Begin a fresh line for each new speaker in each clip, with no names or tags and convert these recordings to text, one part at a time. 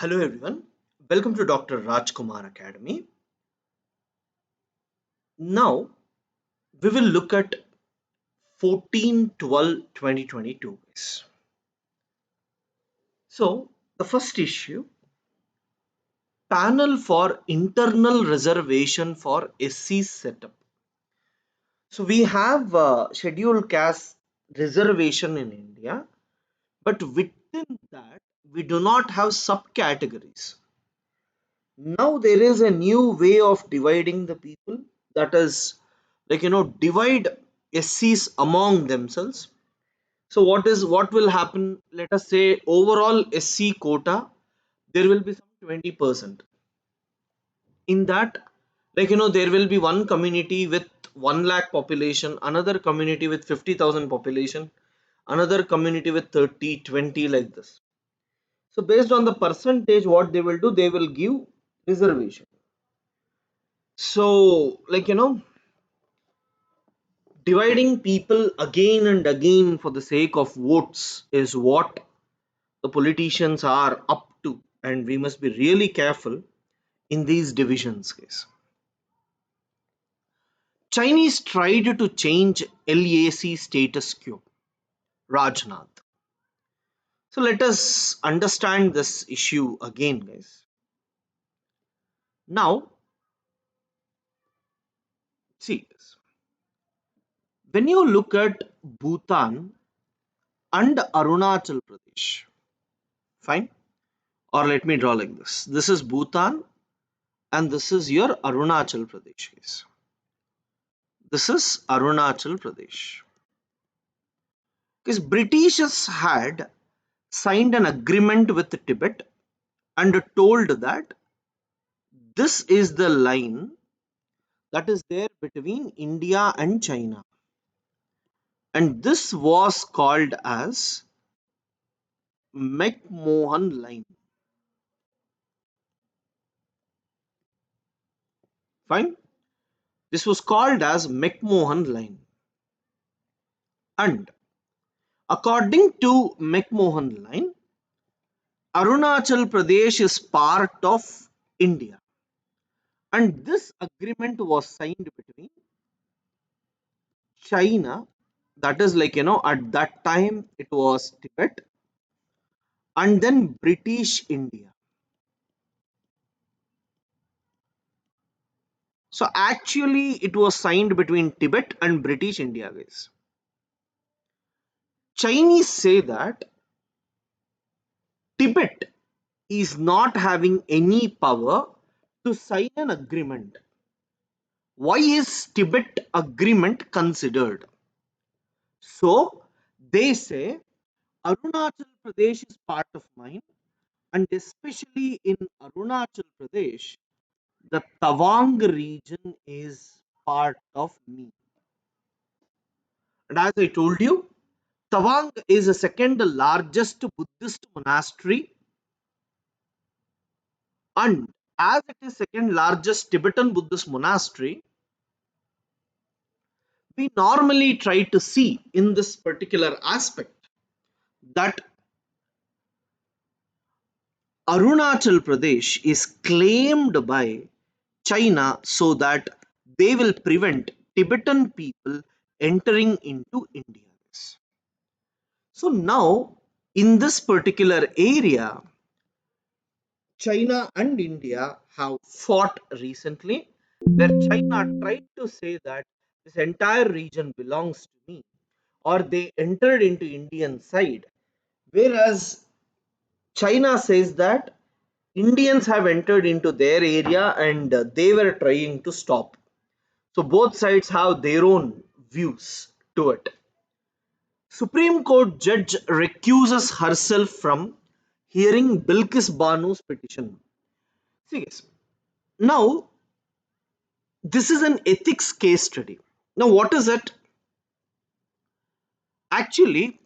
Hello everyone, welcome to Dr. Rajkumar Academy. Now we will look at 14-12-2022. So the first issue, panel for internal reservation for SC setup. So we have scheduled caste reservation in India, but within that we do not have subcategories. Now there is a new way of dividing the people, that is divide SCs among themselves. So what will happen? Let us say overall SC quota there will be some 20%. In that, there will be one community with 1 lakh population, another community with 50,000 population, another community with 30, 20, like this. So based on the percentage, what they will do, they will give reservation. So dividing people again and again for the sake of votes is what the politicians are up to, and we must be really careful in these divisions case. Chinese tried to change LAC status quo. Rajnath. So let us understand this issue again, guys. Now, see this. When you look at Bhutan and Arunachal Pradesh, fine? Or let me draw like this. This is Bhutan and this is your Arunachal Pradesh, guys. This is Arunachal Pradesh. Because Britishers had signed an agreement with Tibet and told that this is the line that is there between India and China. And this was called as McMahon line. Fine. This was called as McMahon line. And according to McMahon line, Arunachal Pradesh is part of India. And this agreement was signed between China, that is at that time it was Tibet, and then British India. So actually it was signed between Tibet and British India, guys. Chinese say that Tibet is not having any power to sign an agreement. Why is Tibet agreement considered? So they say Arunachal Pradesh is part of mine, and especially in Arunachal Pradesh, the Tawang region is part of me. And as I told you, Tawang is the second largest Buddhist monastery, and as it is second largest Tibetan Buddhist monastery, we normally try to see in this particular aspect that Arunachal Pradesh is claimed by China so that they will prevent Tibetan people entering into India. So now in this particular area, China and India have fought recently, where China tried to say that this entire region belongs to me, or they entered into Indian side, whereas China says that Indians have entered into their area and they were trying to stop. So both sides have their own views to it. Supreme Court judge recuses herself from hearing Bilkis Banu's petition. See guys, now this is an ethics case study. Now what is it? Actually,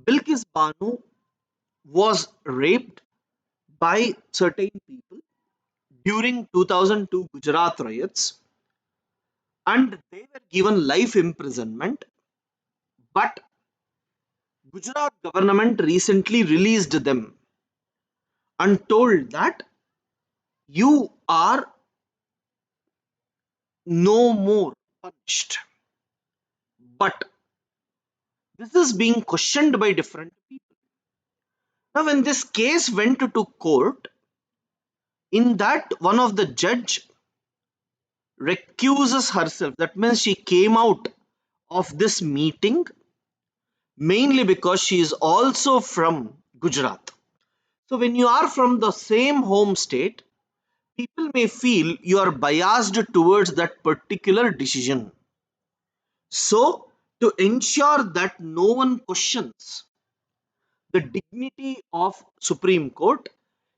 Bilkis Banu was raped by certain people during 2002 Gujarat riots, and they were given life imprisonment, but Gujarat government recently released them, and told that you are no more punished. But this is being questioned by different people. Now, when this case went to court, in that one of the judge recuses herself. That means she came out of this meeting mainly because she is also from Gujarat. So when you are from the same home state, people may feel you are biased towards that particular decision. So to ensure that no one questions the dignity of Supreme Court,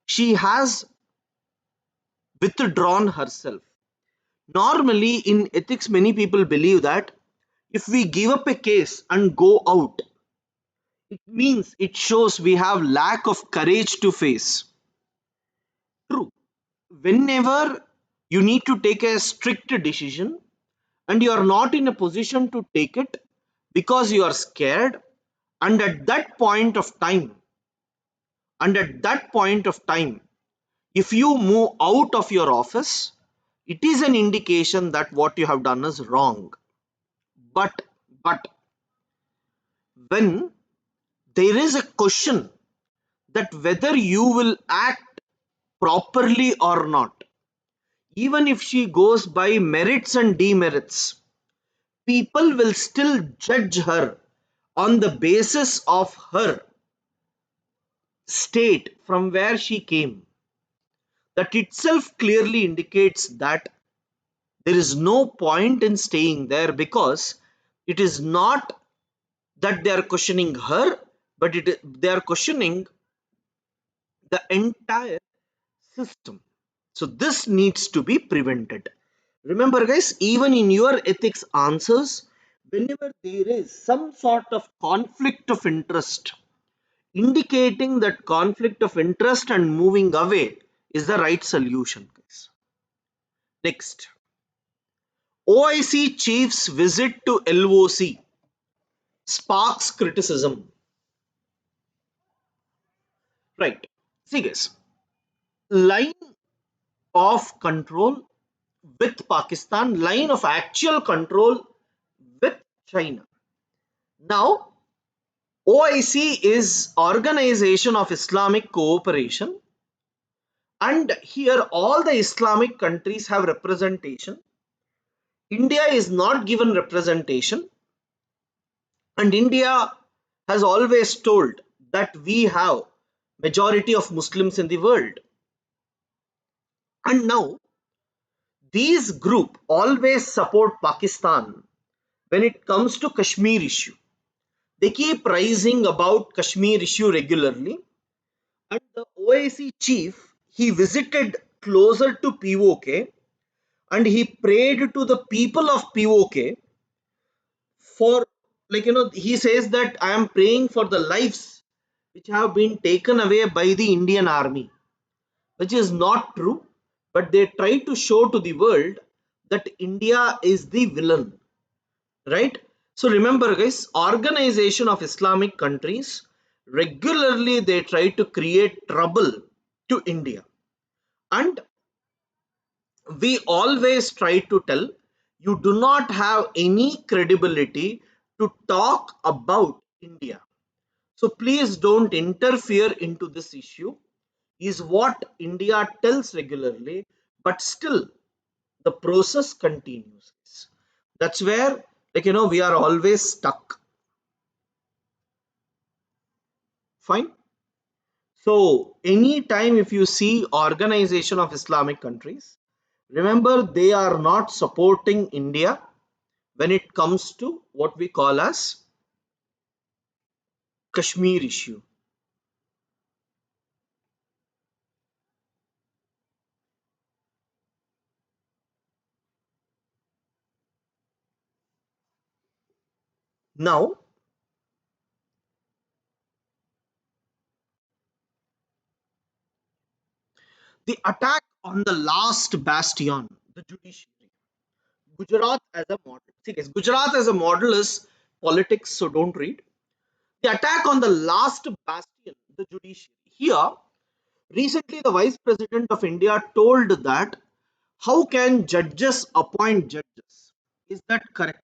she has withdrawn herself. Normally, in ethics, many people believe that if we give up a case and go out, it means it shows we have lack of courage to face. True. Whenever you need to take a strict decision and you are not in a position to take it because you are scared, and at that point of time, and at that point of time, if you move out of your office, it is an indication that what you have done is wrong. But when there is a question that whether you will act properly or not, even if she goes by merits and demerits, people will still judge her on the basis of her state from where she came. That itself clearly indicates that there is no point in staying there, because it is not that they are questioning her, but they are questioning the entire system. So this needs to be prevented. Remember, guys, even in your ethics answers, whenever there is some sort of conflict of interest, indicating that conflict of interest and moving away is the right solution, guys. Next, OIC chief's visit to LOC sparks criticism. Right. See, guys, line of control with Pakistan, line of actual control with China. Now, OIC is Organization of Islamic Cooperation, and here all the Islamic countries have representation. India is not given representation, and India has always told that we have majority of Muslims in the world. And now these group always support Pakistan when it comes to Kashmir issue. They keep rising about Kashmir issue regularly, and the OIC chief, he visited closer to POK and he prayed to the people of POK for, he says that I am praying for the lives which have been taken away by the Indian army, which is not true, but they try to show to the world that India is the villain, right? So remember, guys, Organization of Islamic Countries, regularly they try to create trouble to India, and we always try to tell you do not have any credibility to talk about India, so please don't interfere into this issue, is what India tells regularly. But still the process continues. That's where, we are always stuck. Fine. So anytime if you see Organization of Islamic Countries, remember they are not supporting India when it comes to what we call as Kashmir issue. Now, the attack on the last bastion, the judiciary, Gujarat as a model. See, guys, Gujarat as a model is politics, so don't read. The attack on the last bastion, the judiciary. Here, Recently, the Vice President of India told that how can judges appoint judges? Is that correct?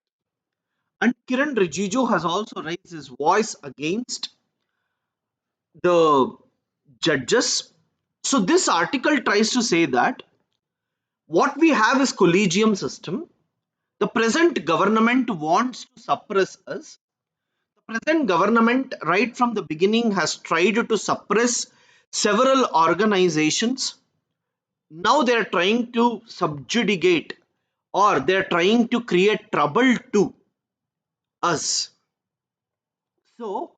And Kiran Rijiju has also raised his voice against the judges. So this article tries to say that what we have is collegium system. The present government wants to suppress us. The present government, right from the beginning, has tried to suppress several organizations. Now they are trying to subjugate, or they are trying to create trouble to us. So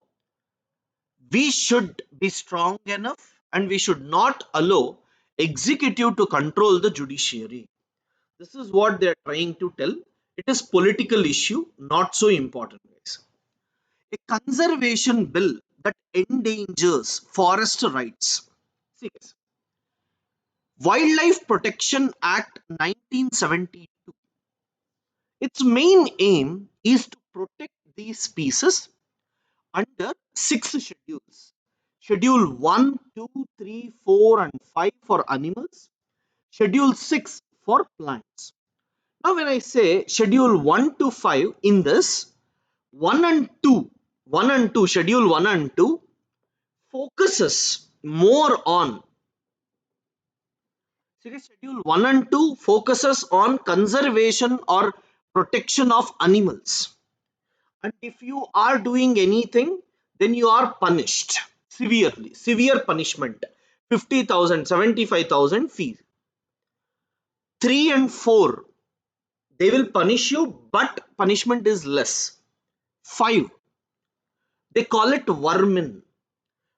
we should be strong enough and we should not allow executive to control the judiciary. This is what they are trying to tell. It is political issue, not so important, guys. A conservation bill that endangers forest rights. See, guys, Wildlife Protection Act 1972. Its main aim is to protect these species under six schedules. Schedule 1, 2, 3, 4, and 5 for animals. Schedule 6 for plants. Now, when I say schedule 1 to 5 in this, 1 and 2, 1 and 2, schedule 1 and 2 focuses more on, schedule 1 and 2 focuses on conservation or protection of animals. And if you are doing anything, then you are punished severely, severe punishment, 50,000, 75,000 fees. 3 and 4, they will punish you, but punishment is less. 5, they call it vermin.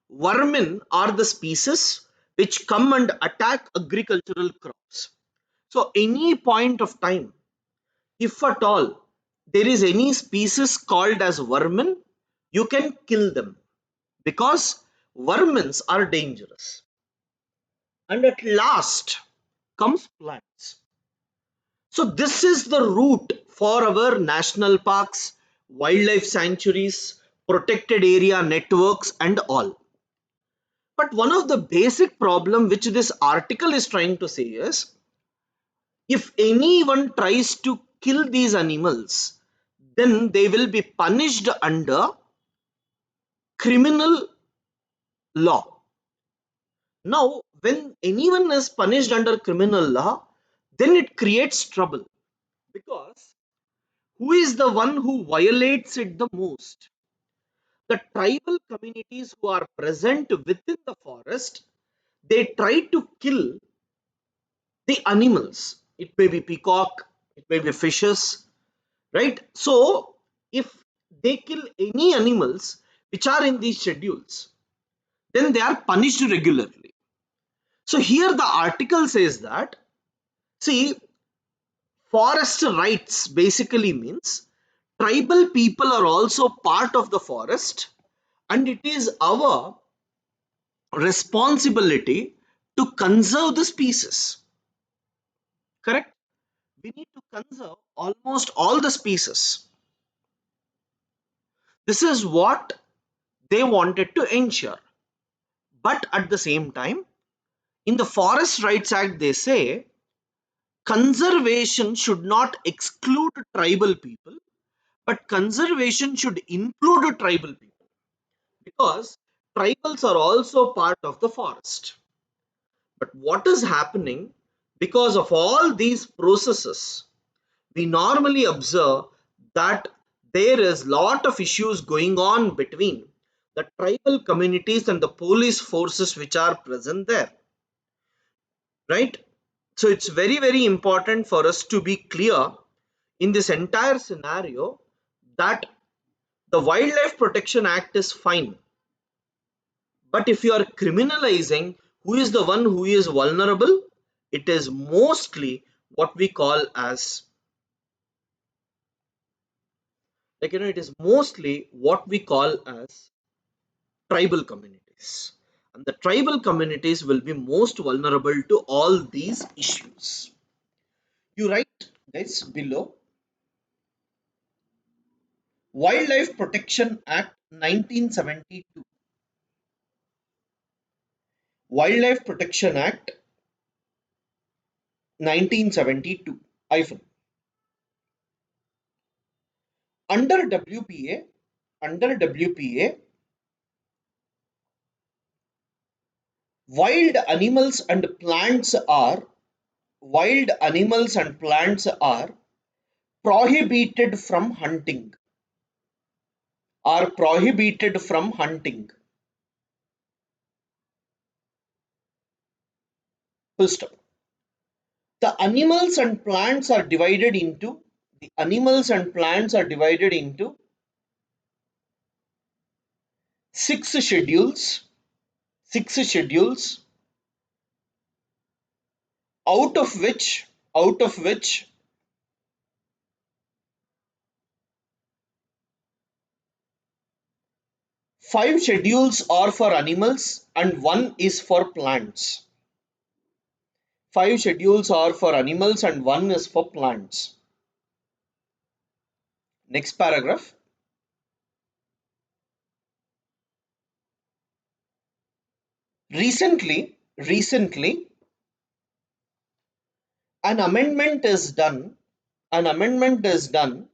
Vermin are the species which come and attack agricultural crops. So any point of time, if at all there is any species called as vermin, you can kill them, because vermins are dangerous. And at last comes plants. So this is the route for our national parks, wildlife sanctuaries, protected area networks and all. But one of the basic problem which this article is trying to say is, if anyone tries to kill these animals, then they will be punished under criminal law. Now, when anyone is punished under criminal law, then it creates trouble, because who is the one who violates it the most? The tribal communities who are present within the forest, they try to kill the animals. It may be peacock, it may be fishes, right? So, if they kill any animals which are in these schedules, then they are punished regularly. So, here the article says that, see, forest rights basically means tribal people are also part of the forest, and it is our responsibility to conserve the species. Correct? We need to conserve almost all the species. This is what they wanted to ensure. But at the same time, in the Forest Rights Act, they say conservation should not exclude tribal people, but conservation should include tribal people, because tribals are also part of the forest. But what is happening, because of all these processes, we normally observe that there is lot of issues going on between the tribal communities and the police forces which are present there, right? So it's very, very important for us to be clear in this entire scenario that the Wildlife Protection Act is fine, but if you are criminalizing who is the one who is vulnerable, it is mostly what we call as, it is mostly what we call as tribal communities, and the tribal communities will be most vulnerable to all these issues. You write, guys, below, Wildlife Protection Act 1972. Wildlife Protection Act 1972 hyphen. Under WPA, under WPA, wild animals and plants are wild animals and plants are prohibited from hunting. Are prohibited from hunting. Full stop. The animals and plants are divided into the animals and plants are divided into six schedules. Six schedules, out of which out of which five schedules are for animals and one is for plants. Five schedules are for animals and one is for plants. Next paragraph. Recently, an amendment is done. An amendment is done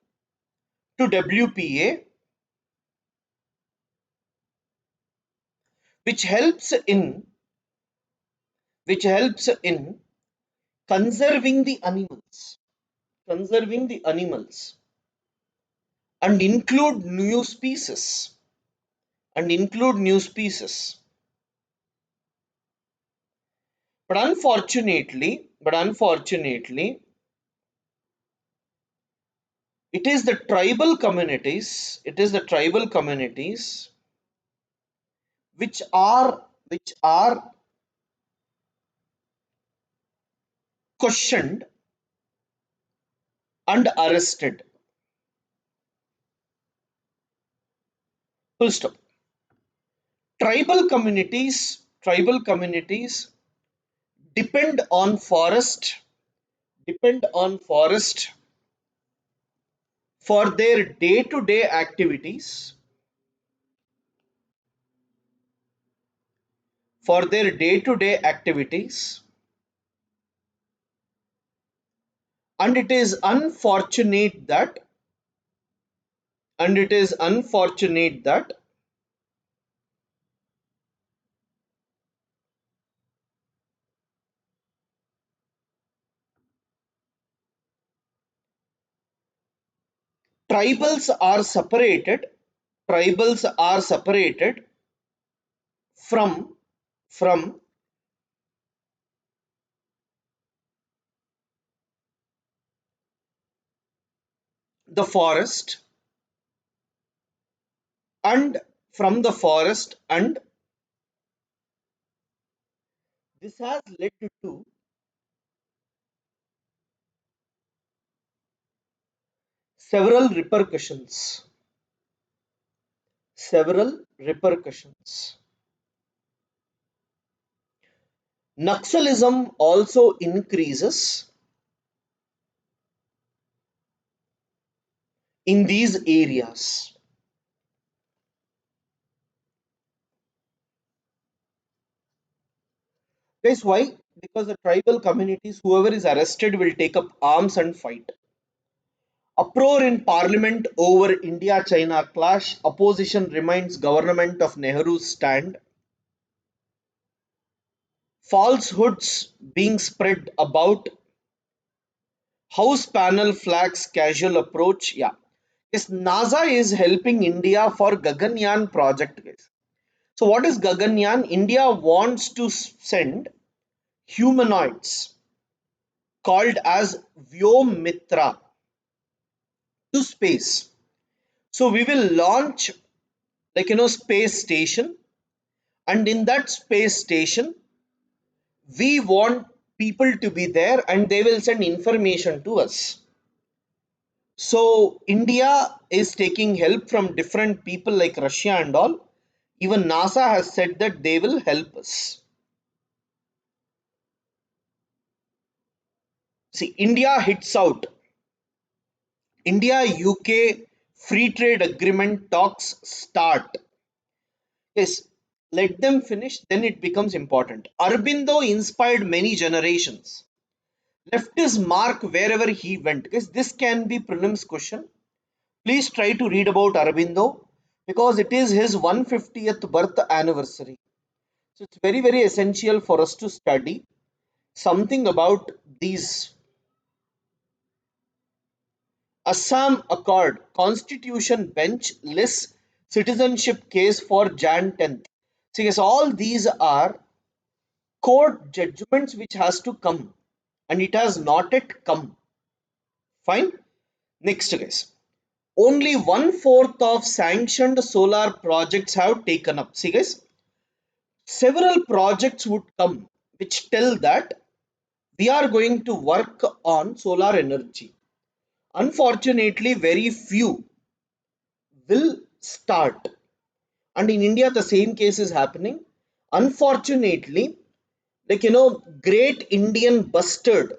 to WPA, which helps in which helps in conserving the animals, conserving the animals, and include new species. But unfortunately, it is the tribal communities which are questioned and arrested. Full stop. Tribal communities depend on forest for their day-to-day activities, for their day-to-day activities, and it is unfortunate that tribals are separated tribals are separated from from the forest and and this has led to several repercussions. Several repercussions. Naxalism also increases in these areas. Guys, why? Because the tribal communities, whoever is arrested will take up arms and fight. Uproar in parliament over India-China clash. Opposition reminds government of Nehru's stand. Falsehoods being spread about House panel flags casual approach. Yeah. Yes, NASA is helping India for Gaganyaan project, guys. So what is Gaganyaan? India wants to send humanoids called as Vyomitra to space. So we will launch space station, and in that space station we want people to be there and they will send information to us. So India is taking help from different people like Russia and all. Even NASA has said that they will help us. See, India UK free trade agreement talks start. Yes, Let them finish, then it becomes important. Aurobindo inspired many generations, left his mark wherever he went. Guys, this can be prelims question. Please try to read about Aurobindo because it is his 150th birth anniversary. So it's very, very essential for us to study something about these. Assam Accord, Constitution Bench lists citizenship case for Jan 10th. So yes, all these are court judgments which has to come, and it has not yet come. Fine. Next guys. Only one-fourth of sanctioned solar projects have taken up. See guys, several projects would come which tell that we are going to work on solar energy. Unfortunately, very few will start. And in India, the same case is happening. Unfortunately, Great Indian Bustard,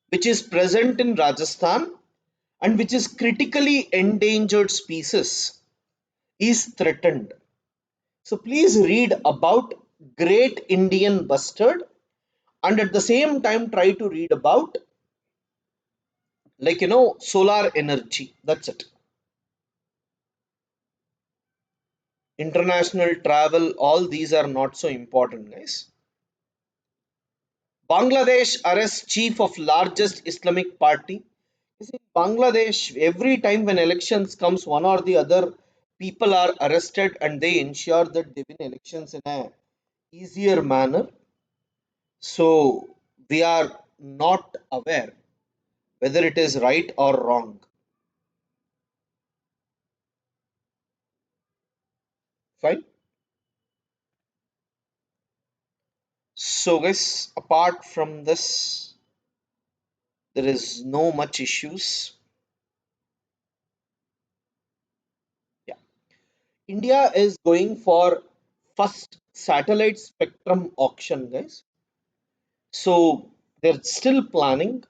which is present in Rajasthan and which is critically endangered species, is threatened. So please read about Great Indian Bustard and at the same time try to read about solar energy. That's it. International travel, all these are not so important, guys. Bangladesh arrests chief of largest Islamic party. You see, Bangladesh, every time when elections comes, one or the other people are arrested and they ensure that they win elections in a easier manner. So we are not aware whether it is right or wrong. Fine. So guys, apart from this, there is no much issues. Yeah. India is going for first satellite spectrum auction, guys. So they're still planning.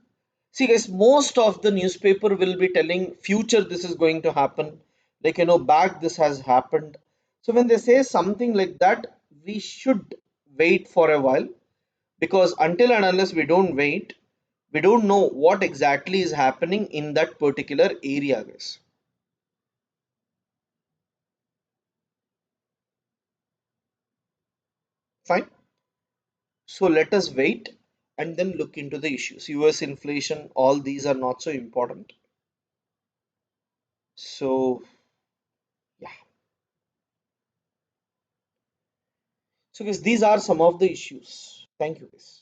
See, guys, most of the newspaper will be telling future this is going to happen. Back this has happened. So when they say something like that, we should wait for a while because until and unless we don't wait, we don't know what exactly is happening in that particular area, guys. Fine. So let us wait and then look into the issues. US inflation, all these are not so important. So yeah. So guys, these are some of the issues. Thank you guys.